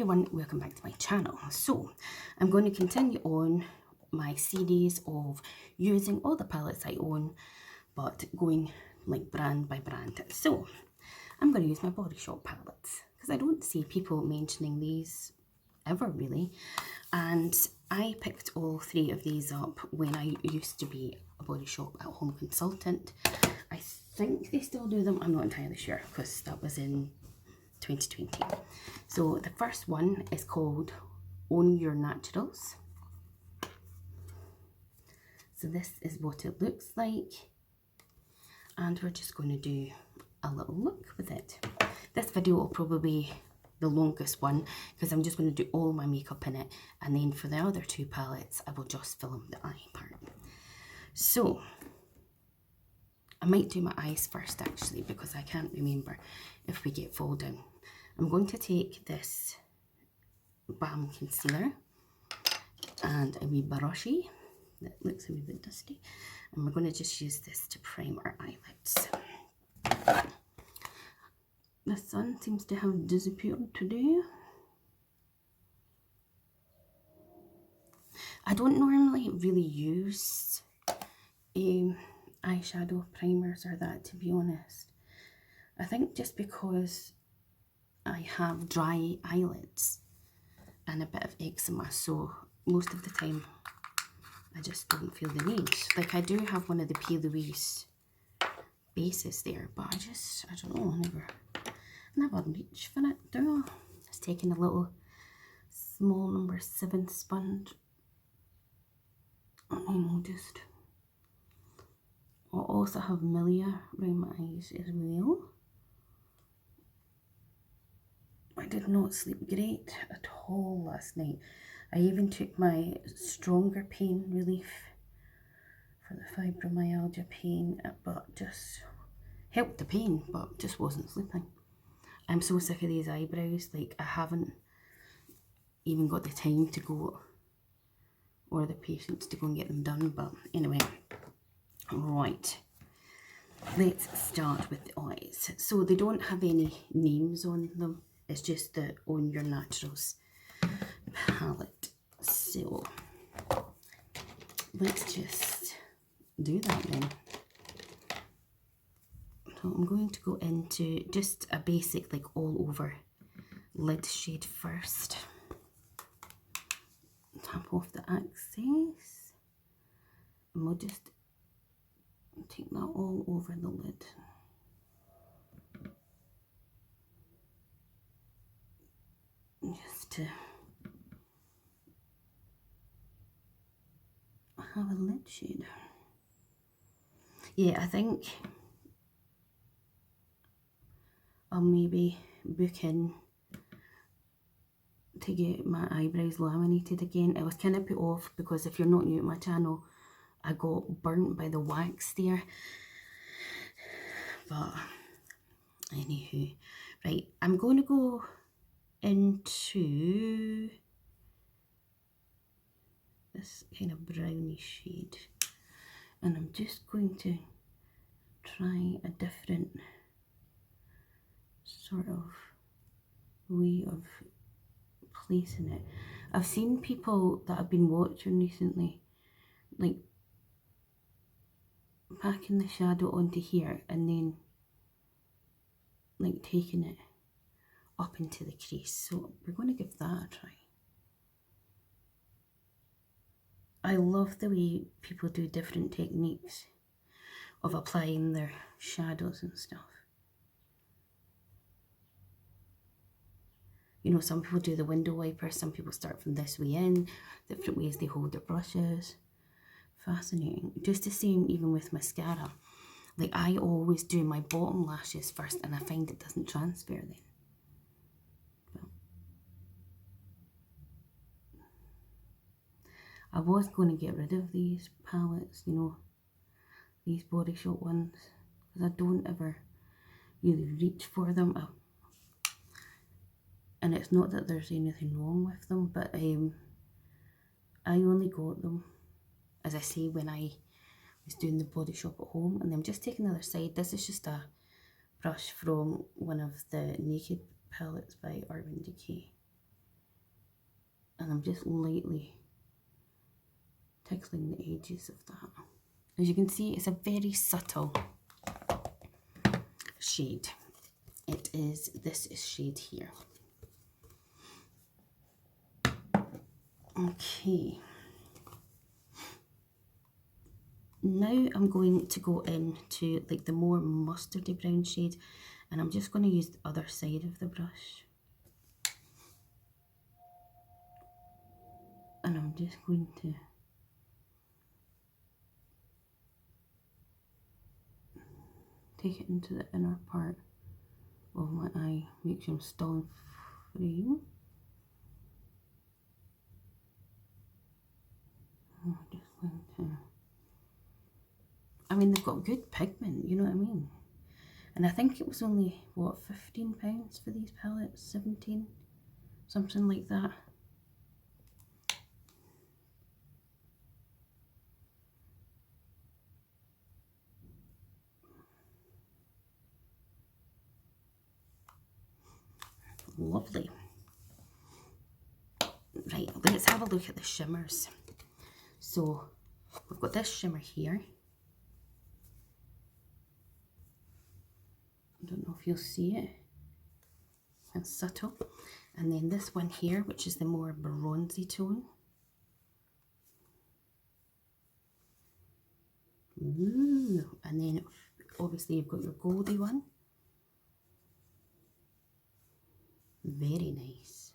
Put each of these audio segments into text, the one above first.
everyone, welcome back to my channel. So I'm going to continue on my series of using all the palettes I own but going like brand by brand. So I'm going to use my Body Shop palettes because I don't see people mentioning these ever really, and I picked all three of these up when I used to be a Body Shop at home consultant. I think they still do them, I'm not entirely sure because that was in 2020. So the first one is called Own Your Naturals. So this is what it looks like, and we're just going to do a little look with it. This video will probably be the longest one because I'm just going to do all my makeup in it, and then for the other two palettes I will just film the eye part. So I might do my eyes first actually because I can't remember if we get fall down. I'm going to take this Balm Concealer and a wee brushy that looks a wee bit dusty, and we're going to just use this to prime our eyelids. The sun seems to have disappeared today. I don't normally really use eyeshadow primers or that, to be honest. I think just because I have dry eyelids and a bit of eczema, so most of the time I just don't feel the need. Like I do have one of the P. Louise bases there, but I don't know, I never reach for it, do I? Just taking a little small number 7 sponge, and I'll just, I'll also have Milia around my eyes as well. I did not sleep great at all last night. I even took my stronger pain relief for the fibromyalgia pain, but just helped the pain, but just wasn't sleeping. I'm so sick of these eyebrows, like I haven't even got the time to go, or the patience to go and get them done, but anyway, right. Let's start with the eyes. So they don't have any names on them, it's just the Own Your Naturals palette. So let's just do that then. So I'm going to go into just a basic like all over lid shade first. Tap off the excess, and we'll just take that all over the lid. Just to have a lid shade. Yeah, I think I'll maybe book in to get my eyebrows laminated again. I was kind of put off because if you're not new to my channel, I got burnt by the wax there. But anywho, right, I'm going to go into this kind of browny shade, and I'm just going to try a different sort of way of placing it. I've seen people that I've been watching recently like packing the shadow onto here and then like taking it up into the crease, so we're going to give that a try. I love the way people do different techniques of applying their shadows and stuff. You know, some people do the window wiper, some people start from this way in, different ways they hold their brushes. Fascinating. Just the same even with mascara. Like I always do my bottom lashes first and I find it doesn't transfer then. But I was going to get rid of these palettes, you know, these Body Shop ones, because I don't ever really reach for them. And it's not that there's anything wrong with them, but I only got them, as I say, when I was doing the Body Shop at home. And I'm just taking the other side. This is just a brush from one of the Naked palettes by Urban Decay. And I'm just lightly tickling the edges of that. As you can see, it's a very subtle shade. It is this shade here. Okay. Now I'm going to go into like the more mustardy brown shade, and I'm just going to use the other side of the brush. And I'm just going to take it into the inner part of my eye, make sure I'm still in frame. I'm just going to, I mean, they've got good pigment, you know what I mean? And I think it was only, what, £15 for these palettes? 17? Something like that. Lovely. Right, let's have a look at the shimmers. So, we've got this shimmer here. I don't know if you'll see it. It's subtle. And then this one here, which is the more bronzy tone. Ooh. And then obviously you've got your goldy one. Very nice.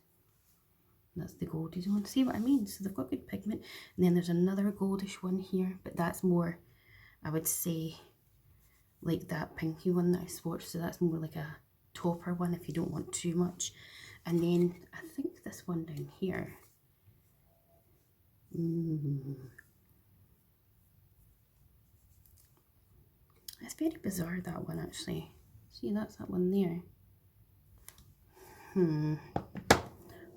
That's the goldy one. See what I mean? So they've got good pigment. And then there's another goldish one here, but that's more, I would say, like that pinky one that I swatched. So that's more like a topper one if you don't want too much. And then I think this one down here. It's very bizarre, that one actually. See, that's that one there.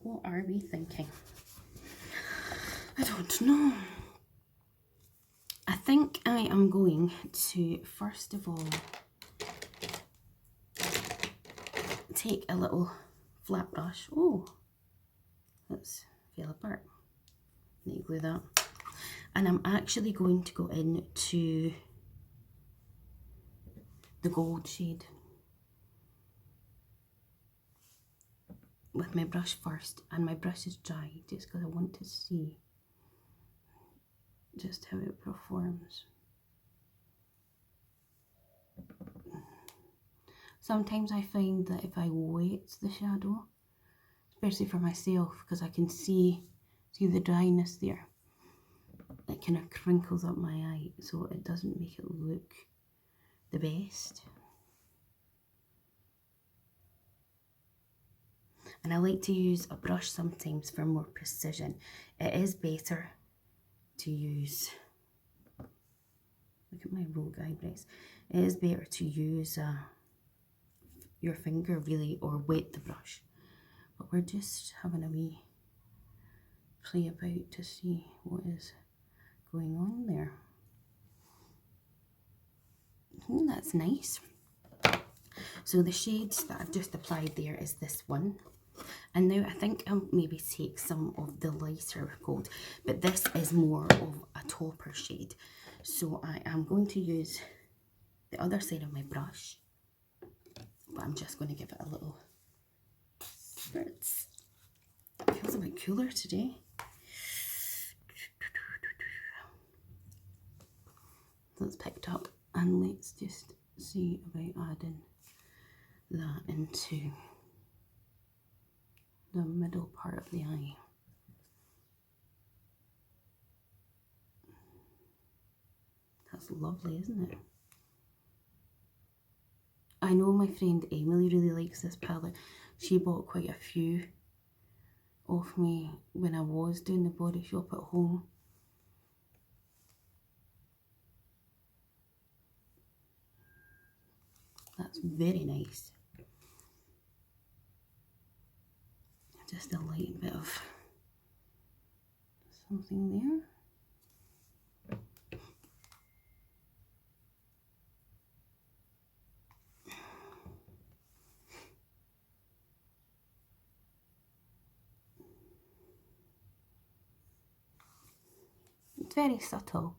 What are we thinking? I don't know. I think I am going to, first of all, take a little flat brush. Oh, that's fell apart. Need to glue that. And I'm actually going to go into the gold shade with my brush first. And my brush is dry just because I want to see just how it performs. Sometimes I find that if I wet the shadow, especially for myself, because I can see the dryness there, it kind of crinkles up my eye, so it doesn't make it look the best. And I like to use a brush sometimes for more precision. It is better to use, look at my rogue eyebrows, it is better to use your finger really, or wet the brush. But we're just having a wee play about to see what is going on there. That's nice. So the shades that I've just applied there is this one. And now I think I'll maybe take some of the lighter gold, but this is more of a topper shade. So I am going to use the other side of my brush, but I'm just going to give it a little spritz. It feels a bit cooler today. So it's picked up, and let's just see about adding that into the middle part of the eye. That's lovely, isn't it? I know my friend Emily really likes this palette. She bought quite a few off me when I was doing the body shop at home. That's very nice. Just a light bit of something there. It's very subtle.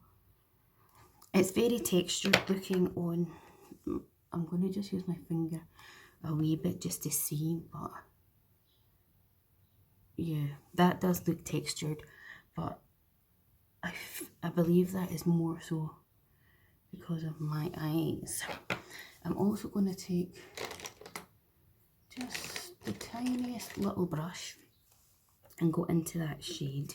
It's very textured looking on. I'm going to just use my finger a wee bit just to see, but yeah, that does look textured, but I believe that is more so because of my eyes. I'm also going to take just the tiniest little brush and go into that shade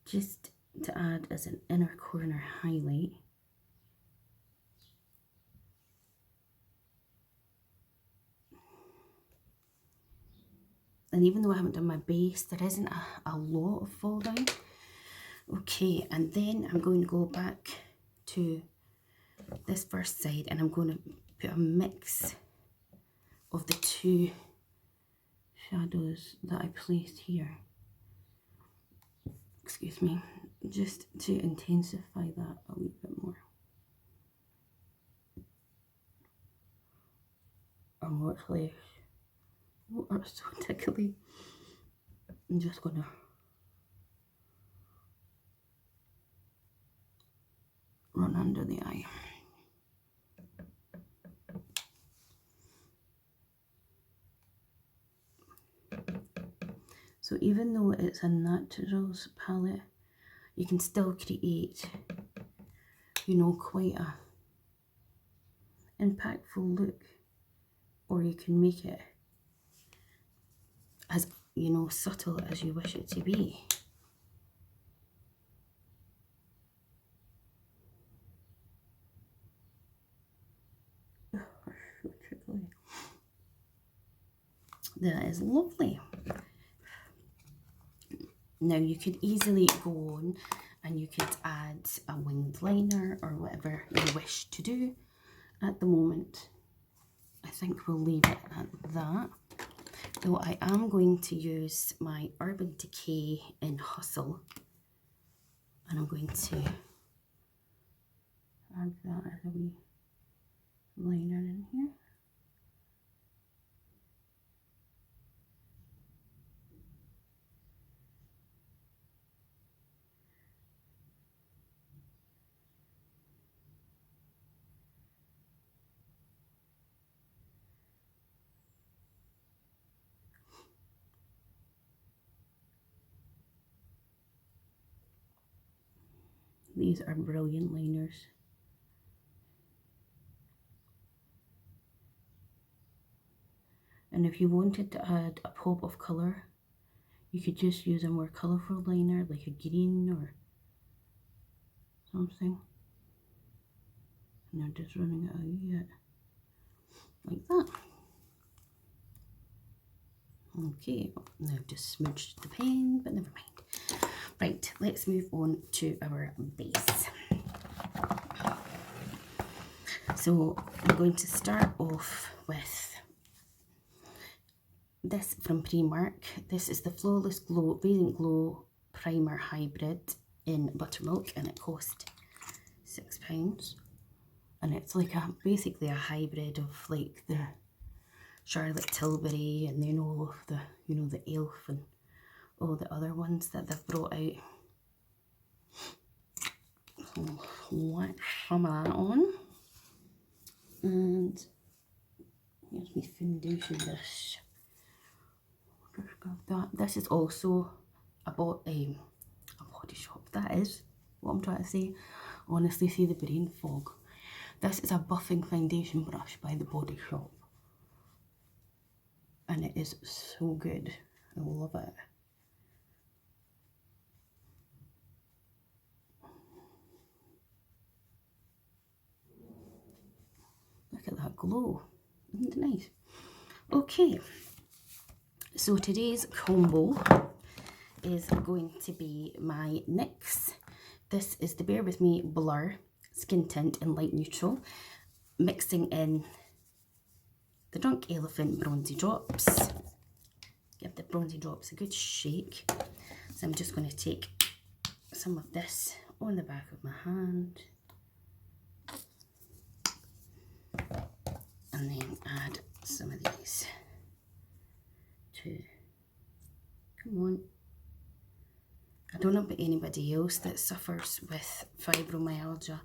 just to add as an inner corner highlight. And even though I haven't done my base, there isn't a lot of fall down. Okay, and then I'm going to go back to this first side and I'm going to put a mix of the two shadows that I placed here. Excuse me, just to intensify that a wee bit more. I'm actually, oh, that's so tickly. I'm just gonna run under the eye. So even though it's a naturals palette, you can still create, you know, quite a impactful look, or you can make it as, you know, subtle as you wish it to be. That is lovely. Now you could easily go on and you could add a winged liner or whatever you wish to do. At the moment, I think we'll leave it at that. Though I am going to use my Urban Decay in Hustle, and I'm going to add that as a wee liner in here. These are brilliant liners. And if you wanted to add a pop of colour, you could just use a more colourful liner, like a green or something. And I'm just running it out yet, like that. Okay, now I've just smudged the pen, but never mind. Right, let's move on to our base. So I'm going to start off with this from Primark. This is the Flawless Glow Radiant Glow Primer Hybrid in Buttermilk, and it cost £6. And it's like basically a hybrid of like the Charlotte Tilbury and then all of the, you know, the Elf and all the other ones that they've brought out. So let's some of that on. And here's my foundation brush. Just grab that. This is also a body shop. That is what I'm trying to say. Honestly, see the brain fog. This is a buffing foundation brush by the Body Shop. And it is so good. I love it. Look at that glow. Isn't it nice? Okay. So today's combo is going to be my NYX. This is the Bear With Me Blur Skin Tint in Light Neutral, mixing in the Drunk Elephant Bronzy Drops. Give the Bronzy Drops a good shake. So I'm just going to take some of this on the back of my hand and then add some of these to, come on, I don't know about anybody else that suffers with fibromyalgia,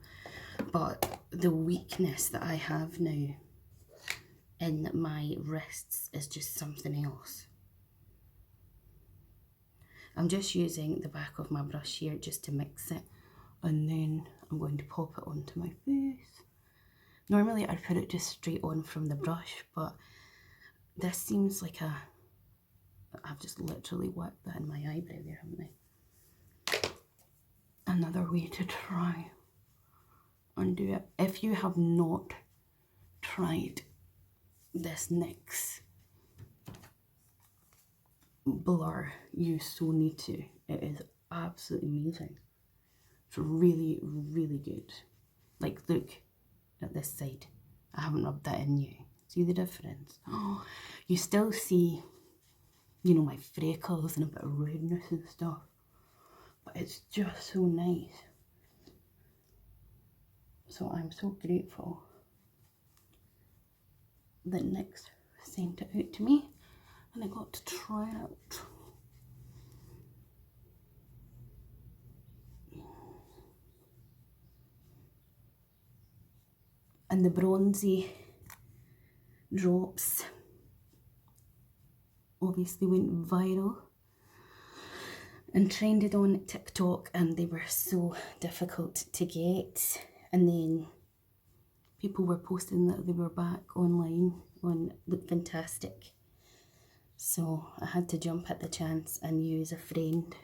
but the weakness that I have now in my wrists is just something else. I'm just using the back of my brush here just to mix it, and then I'm going to pop it onto my face. Normally I'd put it just straight on from the brush, but this seems like I've just literally whacked that in my eyebrow there, haven't I? Another way to try and do it. If you have not tried this NYX blur, you so need to. It is absolutely amazing. It's really, really good. Like, look at this side. I haven't rubbed that in yet. See the difference? Oh, you still see, you know, my freckles and a bit of redness and stuff. But it's just so nice. So I'm so grateful that NYX sent it out to me and I got to try it out. And the bronzy drops obviously went viral and trended on TikTok, and they were so difficult to get. And then people were posting that they were back online on Look Fantastic. So I had to jump at the chance and use a friend's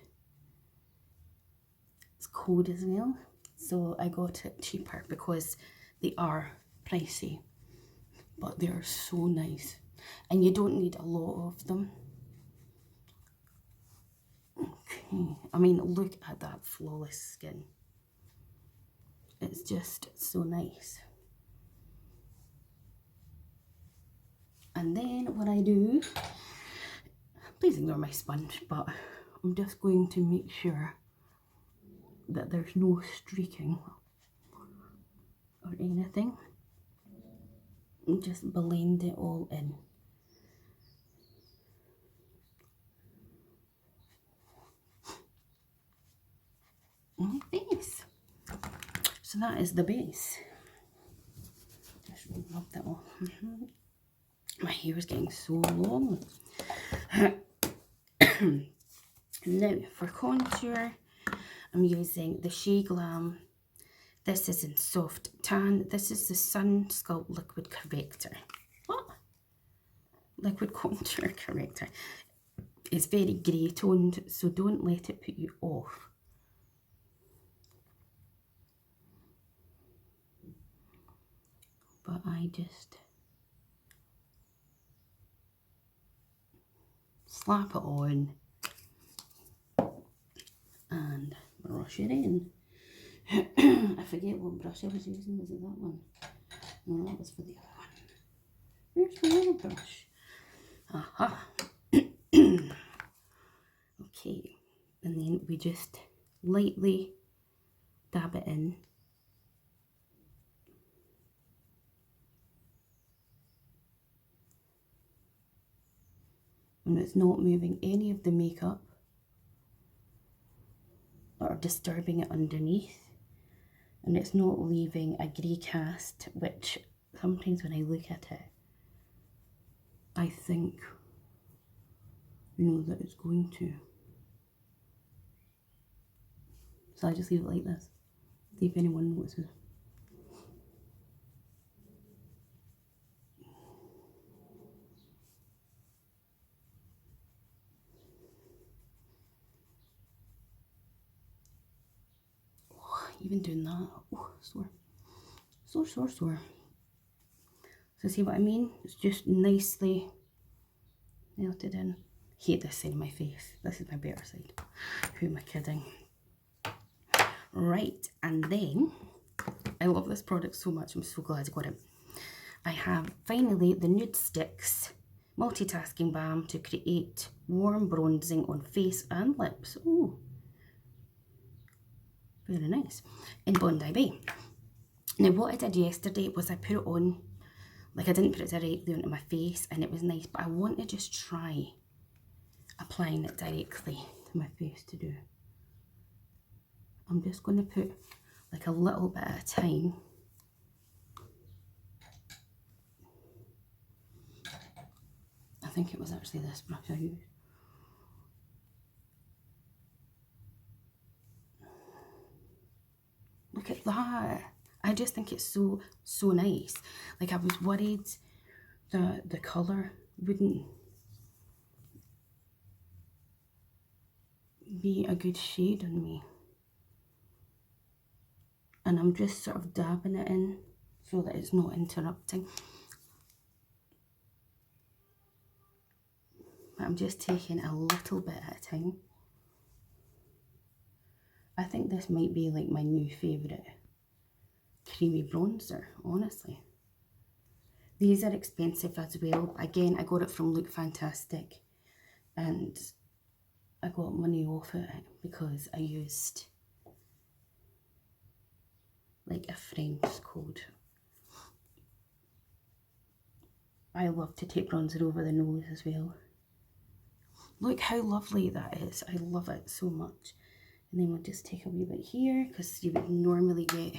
code as well. So I got it cheaper because they are pricey, but they are so nice. And you don't need a lot of them. Okay, I mean, look at that flawless skin. It's just so nice. And then what I do, please ignore my sponge, but I'm just going to make sure that there's no streaking or anything. And just blend it all in. My face. So that is the base. Just rub that off. My hair is getting so long. Now for contour, I'm using the Shea Glam. This is in Soft Tan. This is the Sun Sculpt Liquid Corrector. What? Liquid Contour Corrector. It's very grey toned, so don't let it put you off. But I just slap it on and brush it in. I forget what brush I was using. Was it that one? No, that was for the other one. Where's my other brush? Aha. Okay, and then we just lightly dab it in. And it's not moving any of the makeup or disturbing it underneath. And it's not leaving a grey cast, which sometimes when I look at it, I think, you know, that it's going to. So I just leave it like this. See if anyone notices. Even doing that, oh, sore. Sore. So see what I mean? It's just nicely melted in. Hate this side of my face. This is my better side. Who am I kidding? Right, and then, I love this product so much. I'm so glad I got it. I have finally the Nude Sticks Multitasking Balm to create warm bronzing on face and lips. Oh. Very nice. In Bondi Bay. Now what I did yesterday was I put it on, like I didn't put it directly onto my face and it was nice, but I want to just try applying it directly to my face to do I'm just going to put like a little bit at a time. I think it was actually this brush I used. Look at that. I just think it's so nice. Like, I was worried that the colour wouldn't be a good shade on me. And I'm just sort of dabbing it in so that it's not interrupting. But I'm just taking a little bit at a time. I think this might be like my new favourite creamy bronzer, honestly. These are expensive as well. Again, I got it from Look Fantastic and I got money off it because I used like a friend's code. I love to take bronzer over the nose as well. Look how lovely that is. I love it so much. And then we'll just take a wee bit here because you would normally get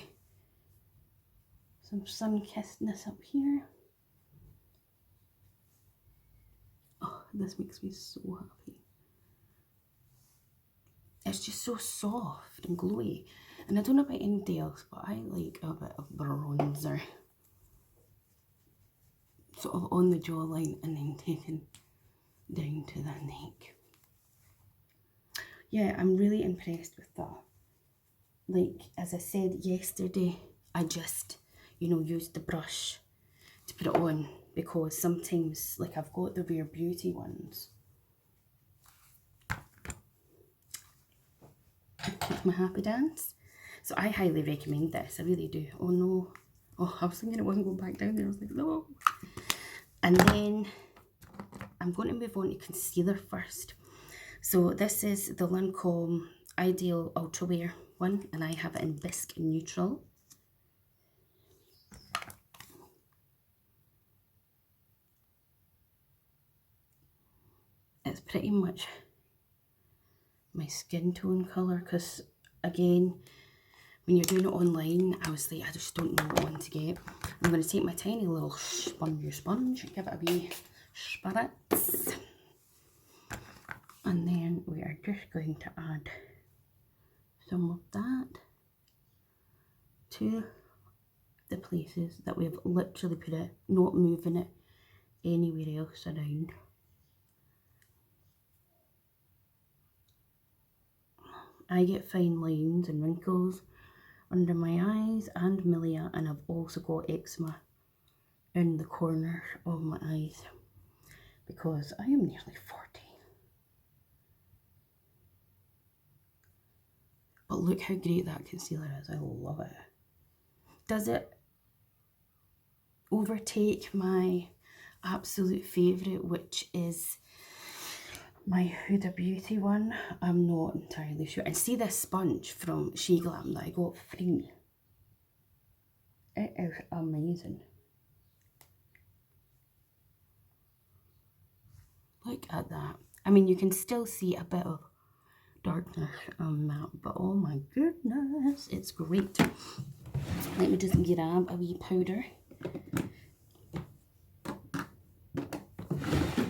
some sun-kissedness up here. Oh, this makes me so happy. It's just so soft and glowy. And I don't know about anybody else, but I like a bit of bronzer. Sort of on the jawline and then taken down to the neck. Yeah, I'm really impressed with that. Like, as I said yesterday, I just, you know, used the brush to put it on because sometimes, like, I've got the Rare Beauty ones. That's my happy dance. So I highly recommend this, I really do. Oh no. Oh, I was thinking it wasn't going back down there. I was like, no. And then I'm going to move on to concealer first. So this is the Lancome Ideal Ultra Wear one, and I have it in Bisque Neutral. It's pretty much my skin tone colour because, again, when you're doing it online, I was like, I just don't know what one to get. I'm going to take my tiny little sponge and give it a wee spritz. And then we are just going to add some of that to the places that we've literally put it, not moving it anywhere else around. I get fine lines and wrinkles under my eyes and milia, and I've also got eczema in the corners of my eyes because I am nearly 40. But look how great that concealer is. I love it. Does it overtake my absolute favourite, which is my Huda Beauty one? I'm not entirely sure. And see this sponge from She Glam that I got free. It is amazing. Look at that. I mean, you can still see a bit of darkness on that, but oh my goodness, it's great. Let me just grab a wee powder.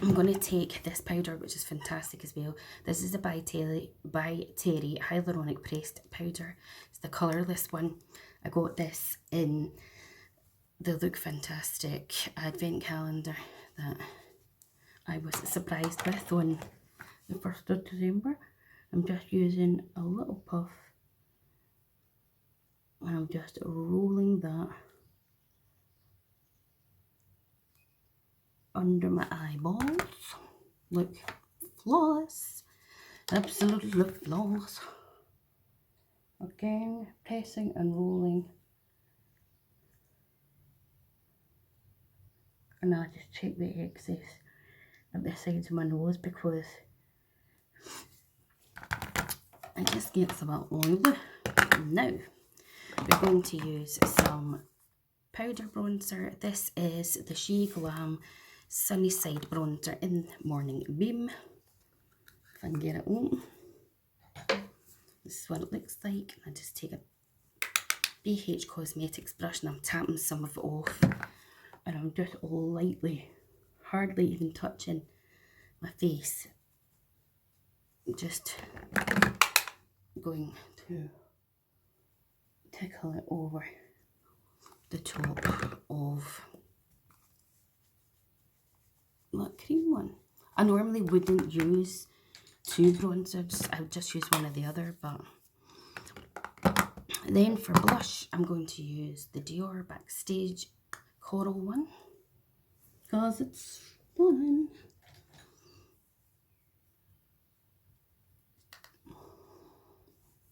I'm going to take this powder, which is fantastic as well. This is a by Terry Hyaluronic Pressed Powder. It's the colourless one. I got this in the Look Fantastic advent calendar that I was surprised with on the 1st of December. I'm just using a little puff and I'm just rolling that under my eyeballs. Look, flawless, absolutely flawless. Again, pressing and rolling. And I just check the excess at the sides of my nose because it just gets a bit oily. Now, we're going to use some powder bronzer. This is the She Glam Sunny Side Bronzer in Morning Beam. If I can get it on. This is what it looks like. I just take a BH Cosmetics brush and I'm tapping some of it off. And I'm just lightly, hardly even touching my face. Just going to tickle it over the top of that cream one. I normally wouldn't use two bronzers, I would just use one or the other, but then for blush, I'm going to use the Dior Backstage Coral one, because it's fun.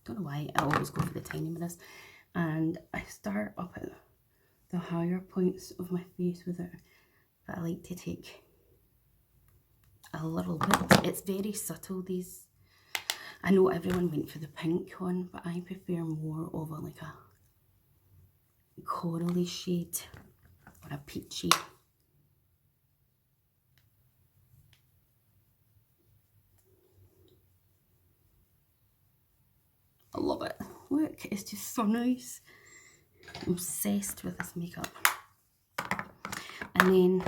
Don't know why, I always go for the tiny mirrors, and I start up at the higher points of my face with it, but I like to take a little bit. It's very subtle, these. I know everyone went for the pink one, but I prefer more of a like a corally shade or a peachy. I love it. Look, it's just so nice. I'm obsessed with this makeup. And then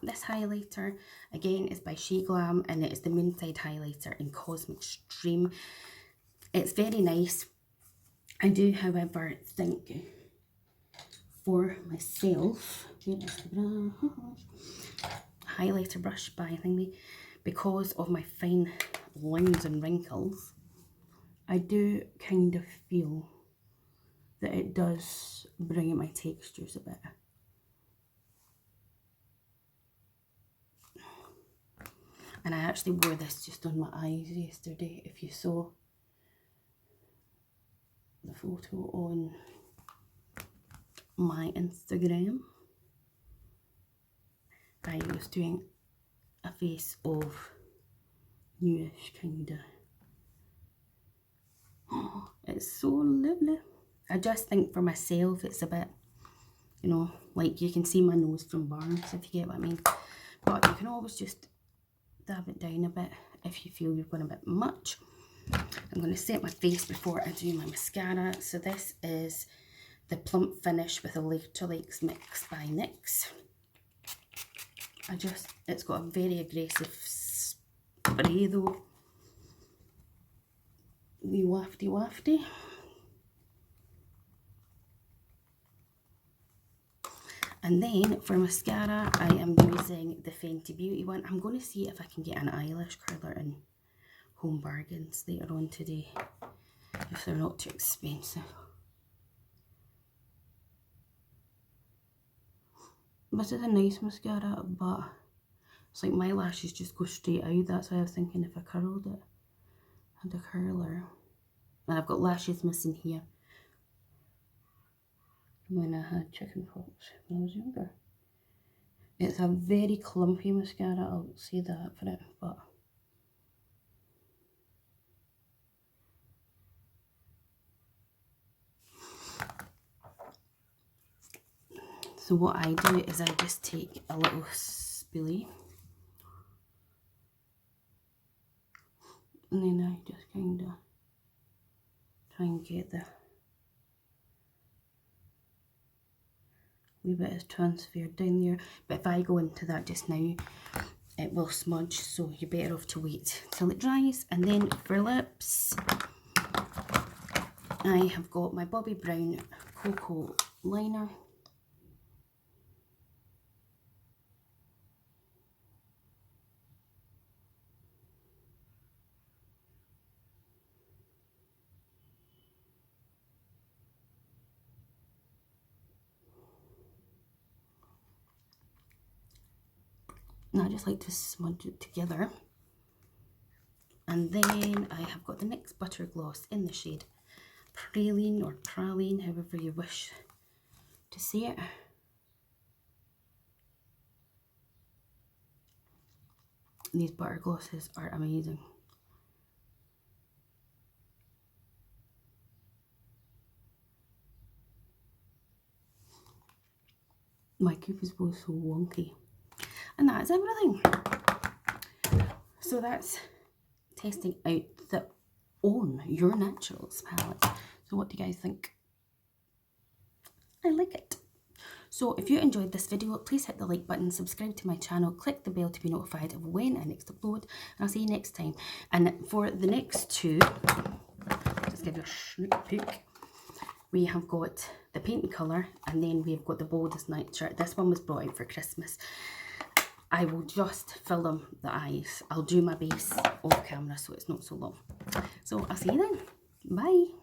this highlighter, again, is by Shea Glam, and it is the Moonside highlighter in Cosmic Stream. It's very nice. I do, however, think for myself, highlighter brush by Thingy, because of my fine lines and wrinkles, I do kind of feel that it does bring out my textures a bit. And I actually wore this just on my eyes yesterday, if you saw the photo on my Instagram. I was doing a face of newish kinda. Oh, it's so lovely. I just think for myself it's a bit, you know, like you can see my nose from Barnes, if you get what I mean. But you can always just dab it down a bit if you feel you've gone a bit much. I'm going to set my face before I do my mascara. So this is the Plump Finish with Electrolytes Mix by NYX. It's got a very aggressive spray though. Wee wafty wafty. And then for mascara, I am using the Fenty Beauty one. I'm going to see if I can get an eyelash curler in Home Bargains later on today, if they're not too expensive. This is a nice mascara, but it's like my lashes just go straight out. That's why I was thinking if I curled it, had a curler. And I've got lashes missing here when I had chicken pox when I was younger. It's a very clumpy mascara, I'll say that for it, but so what I do is I just take a little spoolie and then I just kind of try and get the wee bit is transferred down there. But if I go into that just now, it will smudge, so you're better off to wait till it dries. And then for lips, I have got my Bobbi Brown Cocoa Liner. And I just like to smudge it together. And then I have got the NYX Butter Gloss in the shade Praline or Praline, however you wish to say it. And these butter glosses are amazing. My cube is both so wonky. And that is everything. So that's testing out the own your Naturals palette. So what do you guys think? I like it. So if you enjoyed this video, please hit the like button, subscribe to my channel, click the bell to be notified of when I next upload, and I'll see you next time. And for the next two, just give you a sneak peek, we have got the paint colour, and then we've got the boldest night shirt. This one was brought out for Christmas. I will just fill them the eyes. I'll do my base off camera so it's not so long. So I'll see you then. Bye.